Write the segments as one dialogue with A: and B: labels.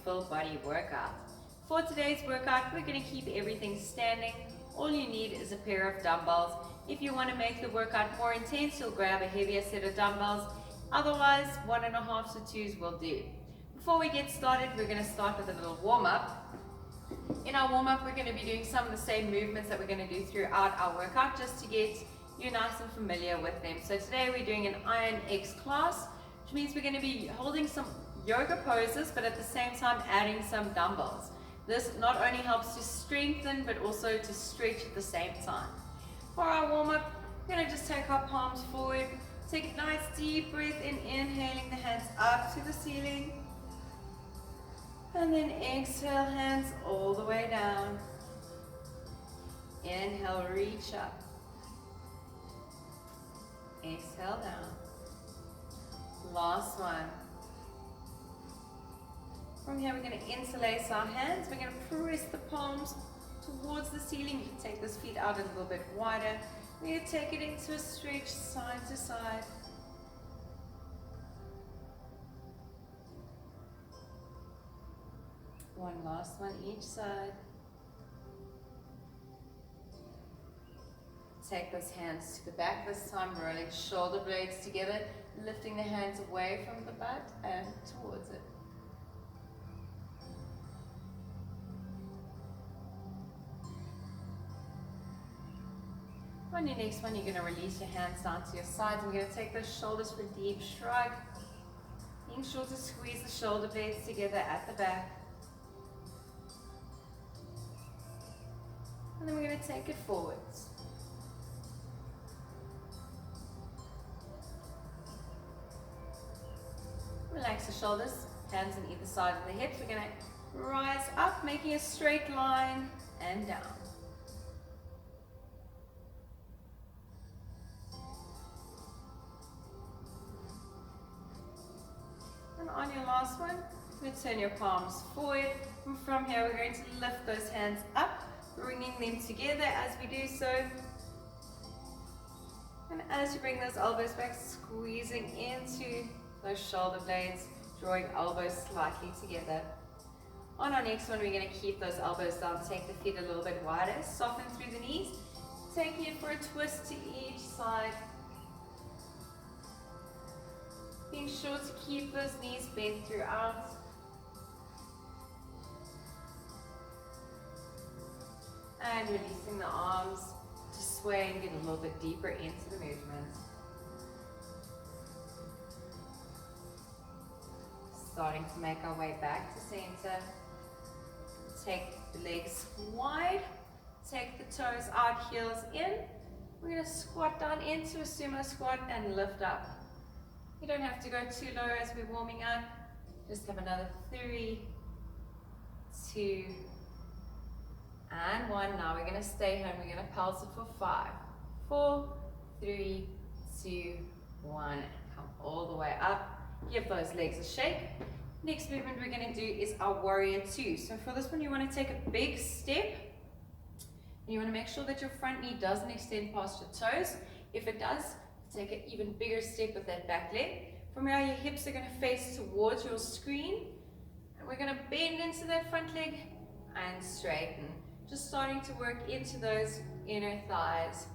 A: full body workout. For today's workout, we're going to keep everything standing. All you need is a pair of dumbbells. If you want to make the workout more intense, you'll grab a heavier set of dumbbells. Otherwise, 1.5s to 2s will do. Before we get started, we're going to start with a little warm-up. In our warm-up, we're going to be doing some of the same movements that we're going to do throughout our workout, just to get you nice and familiar with them. So today we're doing an Iron X class, which means we're going to be holding some yoga poses, but at the same time adding some dumbbells. This not only helps to strengthen, but also to stretch at the same time. For our warm-up, we're going to just take our palms forward, take a nice deep breath in, inhaling the hands up to the ceiling, and then exhale, hands all the way down. Inhale, reach up. Exhale down. Last one. From here, we're going to interlace our hands. We're going to press the palms towards the ceiling. You can take those feet out a little bit wider. We're going to take it into a stretch side to side. One last one each side. Take those hands to the back this time, rolling shoulder blades together, lifting the hands away from the butt and towards it. On your next one, you're going to release your hands down to your sides. We're going to take those shoulders for a deep shrug. Being sure to squeeze the shoulder blades together at the back. And then we're going to take it forwards. Relax the shoulders, hands on either side of the hips. We're going to rise up, making a straight line and down. And on your last one, you turn your palms forward. And from here, we're going to lift those hands up, bringing them together as we do so. And as you bring those elbows back, squeezing into those shoulder blades, drawing elbows slightly together. On our next one, we're going to keep those elbows down, take the feet a little bit wider, soften through the knees, taking it for a twist to each side. Being sure to keep those knees bent throughout. And releasing the arms to sway and get a little bit deeper into the movement. Starting to make our way back to center. Take the legs wide. Take the toes out, heels in. We're going to squat down into a sumo squat and lift up. You don't have to go too low as we're warming up. Just have another 3, 2, and 1. Now we're going to stay home. We're going to pulse it for 5, 4, 3, 2, 1. And come all the way up. Give those legs a shake. Next movement we're going to do is our warrior 2. So for this one, you want to take a big step. And you want to make sure that your front knee doesn't extend past your toes. If it does, take an even bigger step with that back leg. From here, your hips are going to face towards your screen. And we're going to bend into that front leg and straighten. Just starting to work into those inner thighs.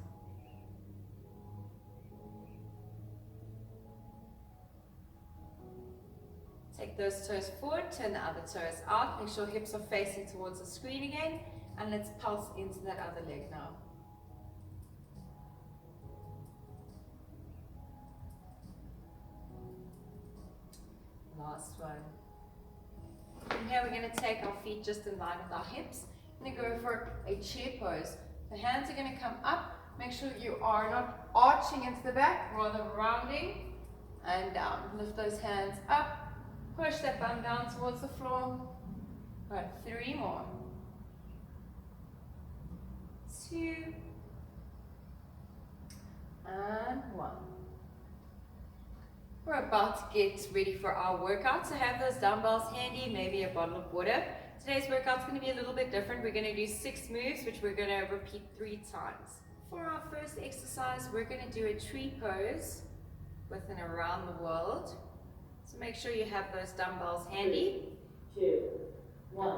A: Take those toes forward, turn the other toes out. Make sure hips are facing towards the screen again. And let's pulse into that other leg now. Last one. From here, we're going to take our feet just in line with our hips. We're going to go for a chair pose. The hands are going to come up. Make sure you are not arching into the back, rather rounding and down. Lift those hands up. Push that bum down towards the floor. Right, 3 more. 2. And 1. We're about to get ready for our workout, so have those dumbbells handy, maybe a bottle of water. Today's workout's going to be a little bit different. We're going to do 6 moves, which we're going to repeat 3 times. For our first exercise, we're going to do a tree pose with an around the world. So make sure you have those dumbbells handy.
B: 2,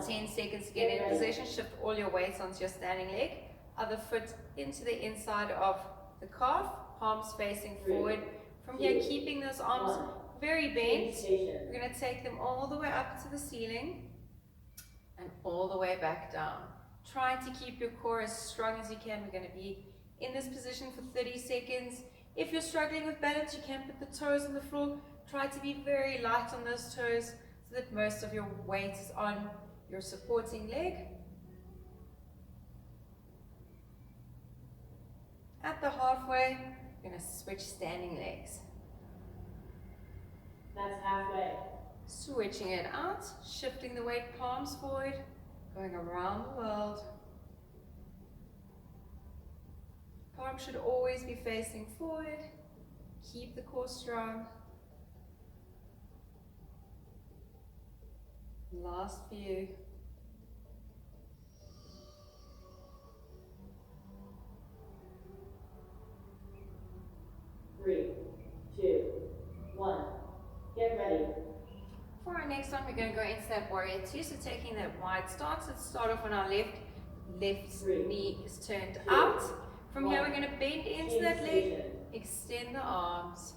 A: 10 seconds to get in position. Shift all your weights onto your standing leg. Other foot into the inside of the calf, palms facing forward. From here, keeping those arms very bent, we're going to take them all the way up to the ceiling and all the way back down. Try to keep your core as strong as you can. We're going to be in this position for 30 seconds. If you're struggling with balance, you can put the toes on the floor. Try to be very light on those toes so that most of your weight is on your supporting leg. At the halfway, we're going to switch standing legs.
B: That's halfway.
A: Switching it out, shifting the weight, palms forward, going around the world. Palms should always be facing forward. Keep the core strong. Last few.
B: Three, two, one. Get ready.
A: For our next one, we're going to go into that warrior two. So taking that wide stance, let's start off on our left knee is turned out. From here, we're going to bend into that leg, extend the arms.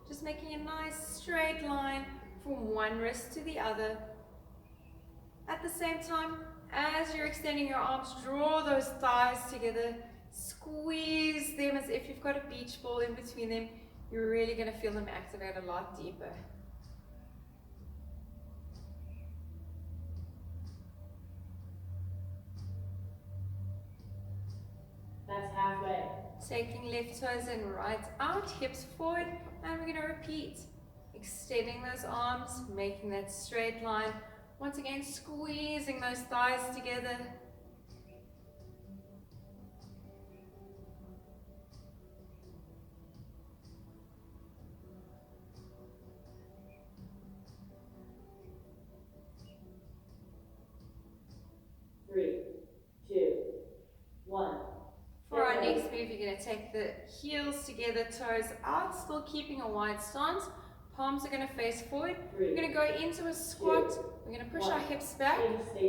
A: Just making a nice straight line from one wrist to the other. At the same time, as you're extending your arms, draw those thighs together, squeeze them as if you've got a beach ball in between them. You're really going to feel them activate a lot deeper.
B: That's halfway.
A: Taking left toes and right out, hips forward, and we're going to repeat. Extending those arms, making that straight line. Once again, squeezing those thighs together.
B: Three, two, one.
A: For our next move, you're going to take the heels together, toes out, still keeping a wide stance. Palms are going to face forward. We're going to go into a squat. We're going to push our hips back,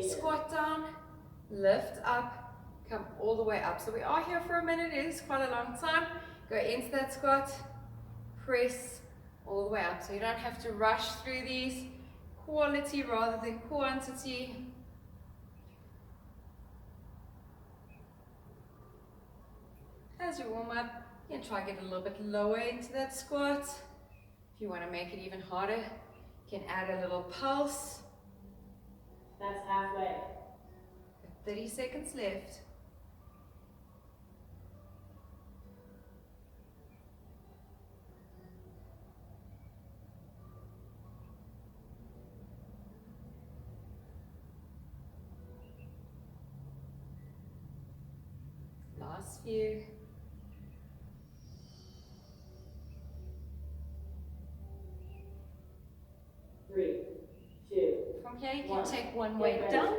A: squat down, lift up, come all the way up. So we are here for a minute. It is quite a long time. Go into that squat, press all the way up. So you don't have to rush through these. Quality rather than quantity. As you warm up, you can try to get a little bit lower into that squat. If you want to make it even harder, you can add a little pulse.
B: That's halfway.
A: 30 seconds left. Last few.
B: Three, two.
A: From here, you can take one weight down.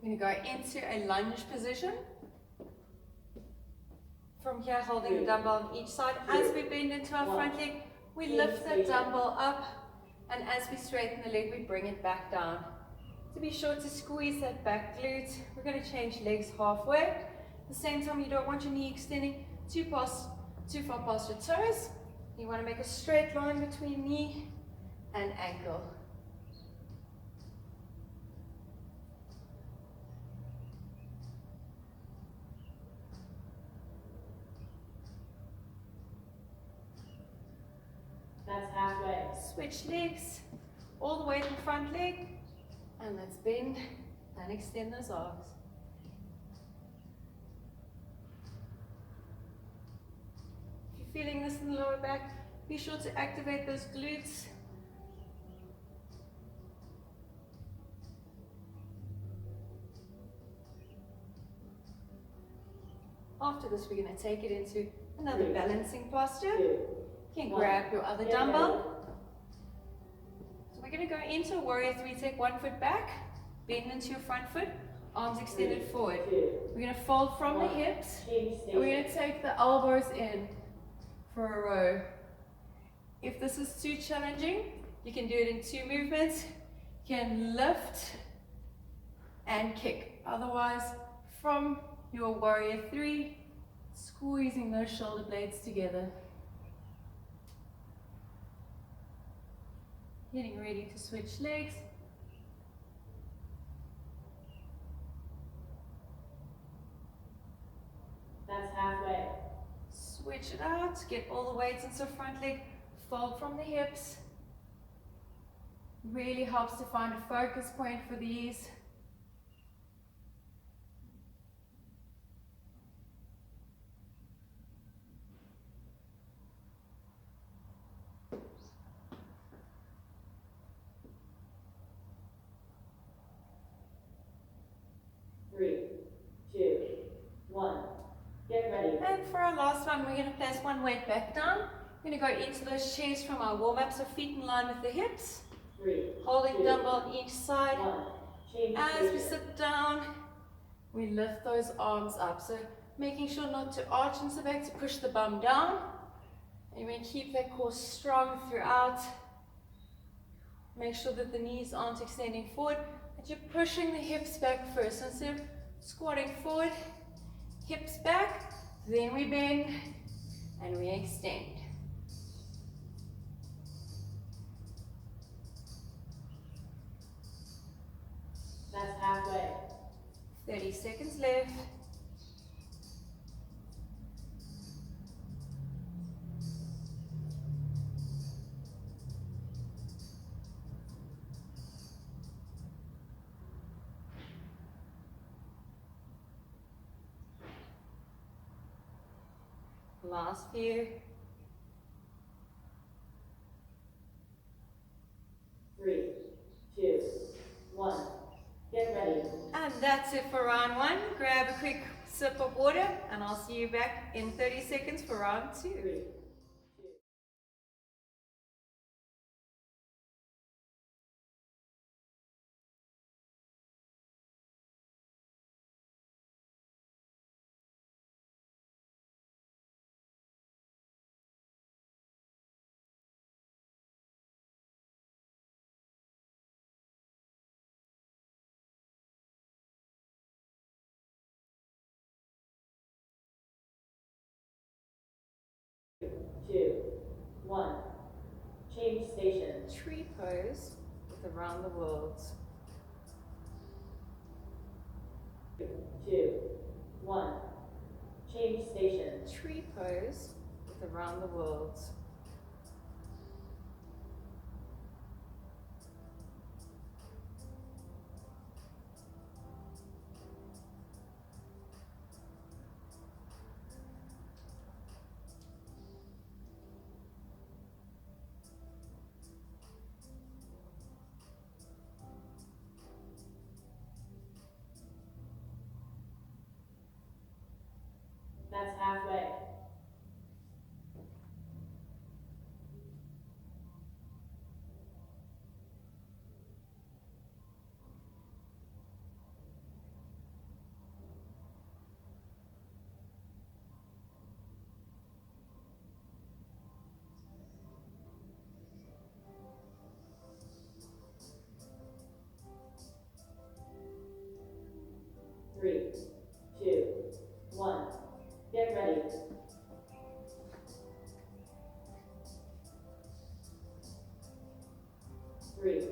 A: We're going to go into a lunge position. From here, holding the dumbbell on each side. As we bend into our front leg, we lift the dumbbell up. And as we straighten the leg, we bring it back down. To be sure to squeeze that back glute, we're going to change legs halfway. At the same time, you don't want your knee extending too far past your toes. You want to make a straight line between knee and ankle.
B: That's halfway.
A: Switch legs, all the way to the front leg, and let's bend and extend those arms. If you're feeling this in the lower back, be sure to activate those glutes. After this, we're going to take it into another balancing posture. You can grab your other dumbbell. So we're going to go into a warrior three. Take one foot back, bend into your front foot, arms extended forward. We're going to fold from the hips, and we're going to take the elbows in for a row. If this is too challenging, you can do it in two movements. can lift and kick. Otherwise, from your warrior 3, squeezing those shoulder blades together. Getting ready to switch legs.
B: That's halfway.
A: Switch it out, get all the weights into the front leg, fold from the hips. Really helps to find a focus point for these.
B: Three, two, one. Get ready.
A: And for our last one, we're going to place one weight back down. We're going to go into those chairs from our warm-up, so feet in line with the hips.
B: Three,
A: Holding
B: two,
A: dumbbell on each side.
B: one. Change
A: As we
B: station.
A: sit down, we lift those arms up. So making sure not to arch into the back, to push the bum down. And you're going to keep that core strong throughout. Make sure that the knees aren't extending forward, but you're pushing the hips back first. So instead of squatting forward, hips back, then we bend and we extend.
B: That's halfway.
A: 30 seconds left. Last few.
B: Three, two, one. Get ready.
A: And that's it for round 1. Grab a quick sip of water and I'll see you back in 30 seconds for round 2.
B: 3, two, one. Change station.
A: Tree pose with around the world.
B: 2, 1. Change station.
A: Tree pose with around the world.
B: That's halfway. Three, two, one. Get ready. Three,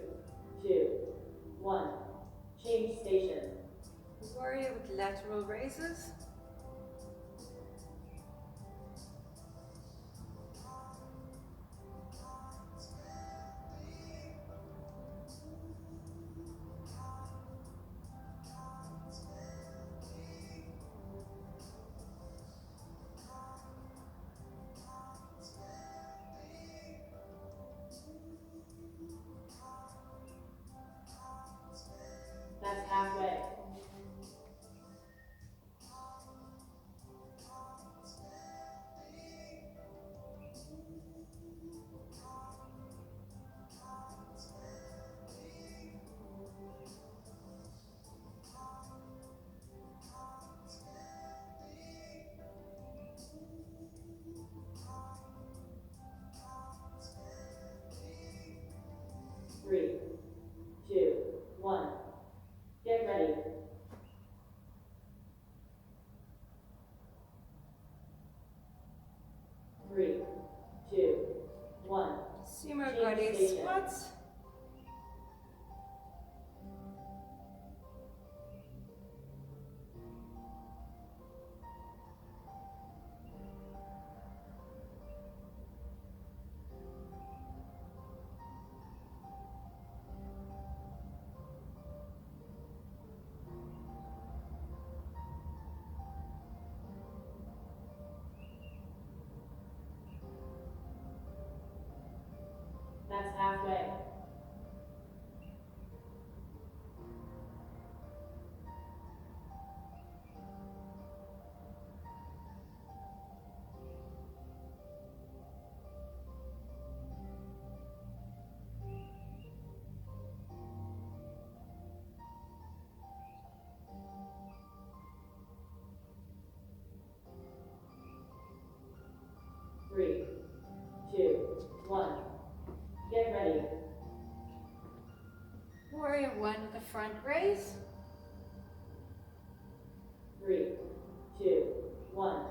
B: two, one. Change station.
A: Warrior with lateral raises.
B: That's halfway. Three, 2, 1. Get ready. 3, 2, 1.
A: Sumo
B: Change
A: goddess
B: station.
A: squats.
B: That's halfway. 3, 2, 1. Get ready.
A: Warrior one with the front raise.
B: 3, 2, 1.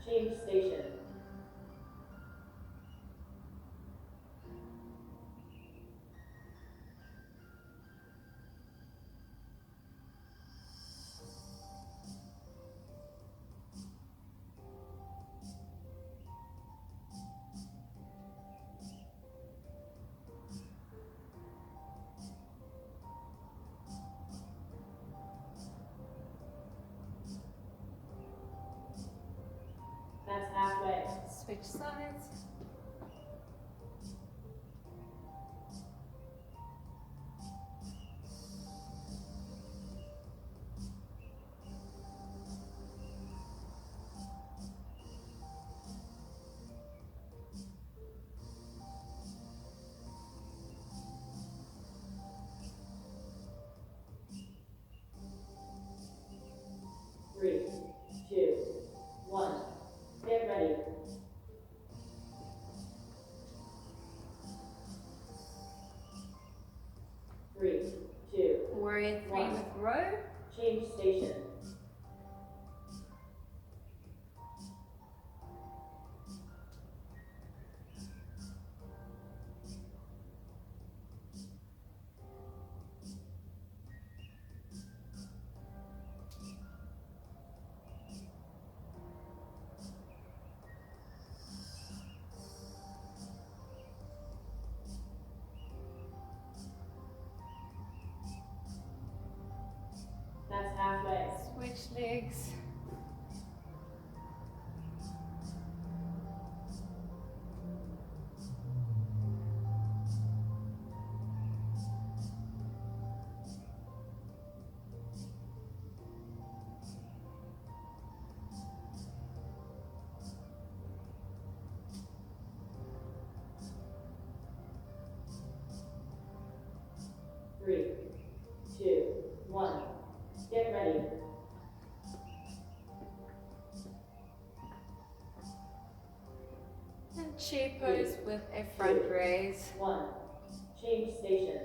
B: Change station. That's halfway.
A: Switch sides.
B: Three, two, one. Get ready. 3, 2,
A: Warrior three
B: One.
A: with row.
B: change station. That's halfway.
A: Switch legs.
B: Three, two, one. Get ready.
A: And chair pose with a front raise.
B: 1. Change station.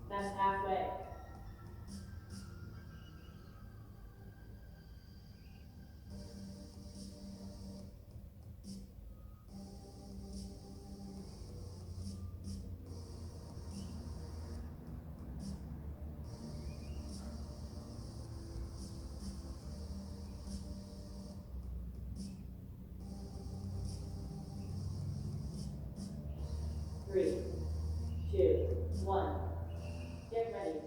B: That's halfway. 3, 2, 1. Get ready.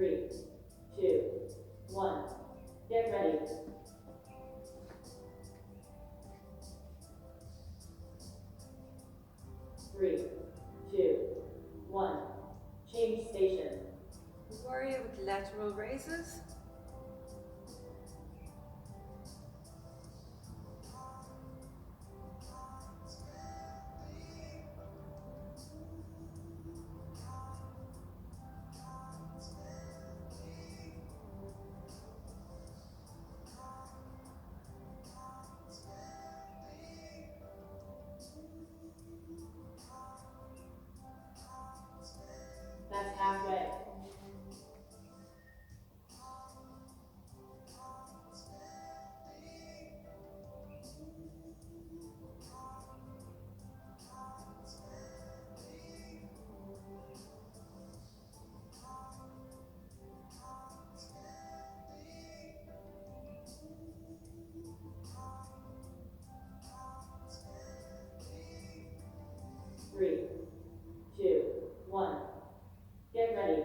B: 3, 2, 1. Get ready. 3, 2, 1. Change station.
A: Warrior with lateral raises.
B: That's halfway. Three, 2, 1. Get ready.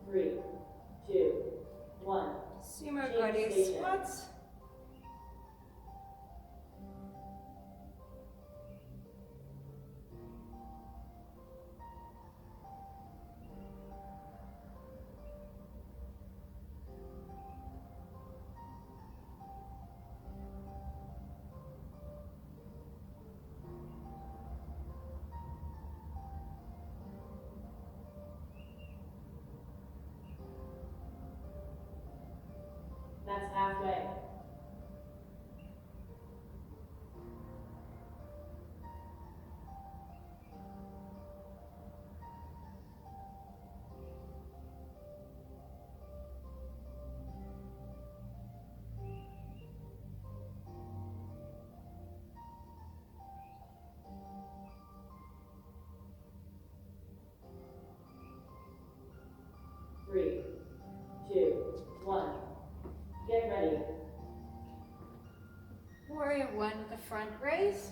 B: 3, 2, 1.
A: Sumo
B: Change
A: goddess
B: station.
A: squats.
B: That's halfway. Three, 2, 1. Get ready.
A: Warrior one with the front raise.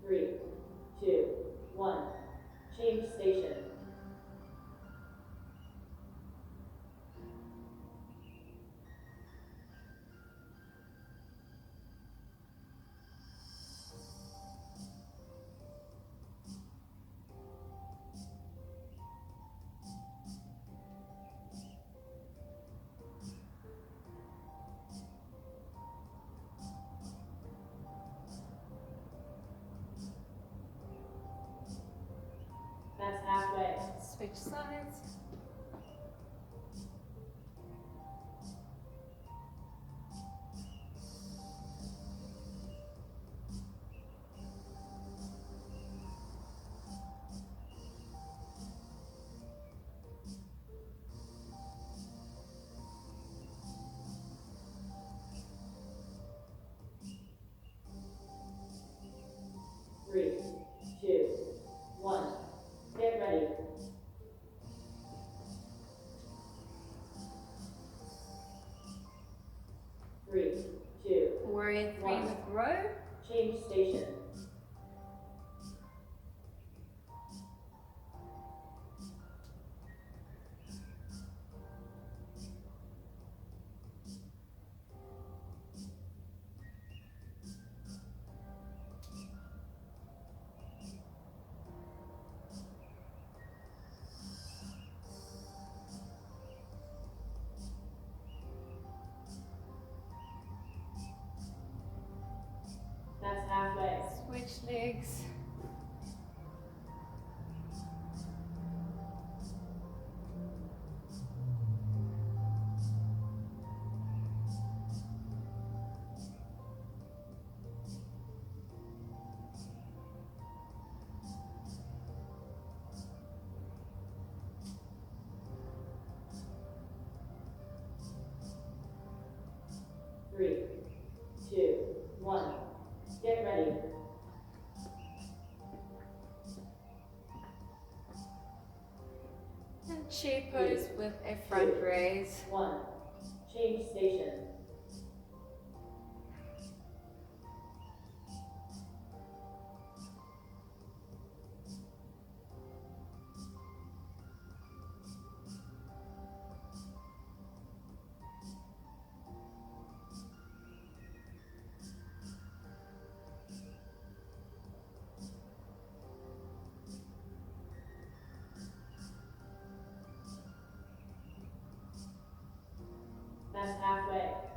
B: 3, 2, 1. Change station. That's halfway.
A: Switch sides.
B: Three, 2, 1. Get ready. Three, 2,
A: Warrior three
B: One.
A: with row.
B: change station. That's halfway.
A: Switch legs.
B: Three, 2, 1. Get ready.
A: And chair pose with a front raise.
B: 1. Change station. That's halfway.